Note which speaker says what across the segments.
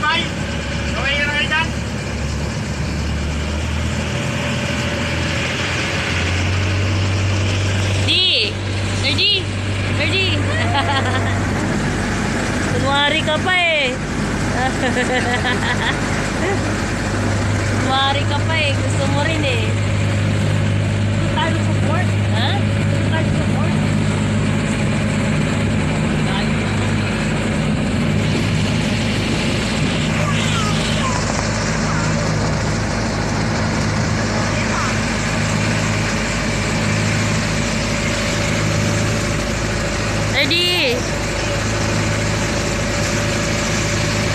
Speaker 1: Bay. Okay ka na kayo dyan?
Speaker 2: Ready. Kunwari ka pa eh. Kunwari ka pa eh. Gusto mo rin eh.
Speaker 1: Ito tayo support.
Speaker 2: Ha?
Speaker 1: Ito tayo support.
Speaker 2: Ready?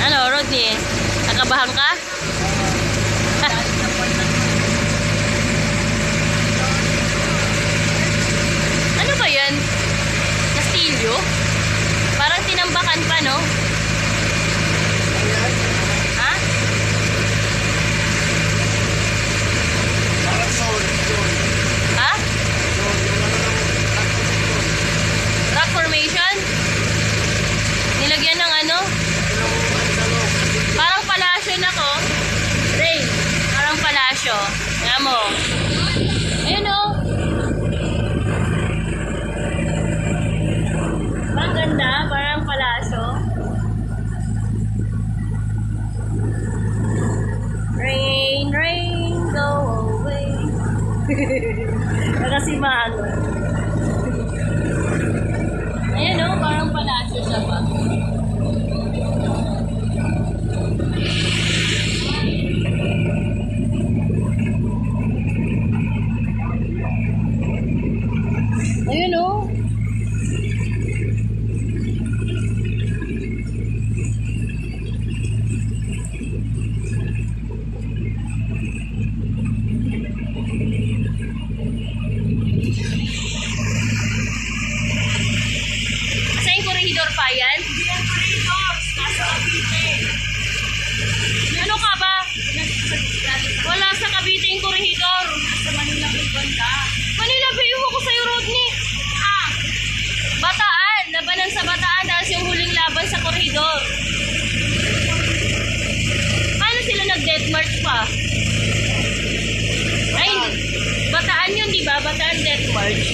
Speaker 2: Ano, Rodney? Nakabahan ka? Ano ba yan? Kastilyo? Parang tinambakan pa, no? Ha?
Speaker 1: Parang soul.
Speaker 2: Ha? Rock formation? Nilagyan ng ano? Parang palasyo na ko. Ray, parang palasyo. Nga mo. Ayun o. Ang ganda, parang palasyo. Rain, rain, go away. Nakasimahan mo. Ayan o, parang palasyo siya pa. Ayun o. Asa yung korehidor pa yan?
Speaker 1: Hindi yan corridor. Nasa Cavite.
Speaker 2: Ano ka ba? Wala sa Cavite yung korehidor.
Speaker 1: Nasa Manila may banda.
Speaker 2: Manila Bay ko sa'yo, Rodney.
Speaker 1: Ah!
Speaker 2: Bataan. Labanan sa Bataan dahil yung huling laban sa korehidor. Paano sila nag-death march pa? Ay, Bataan yun, di ba? Bataan death march.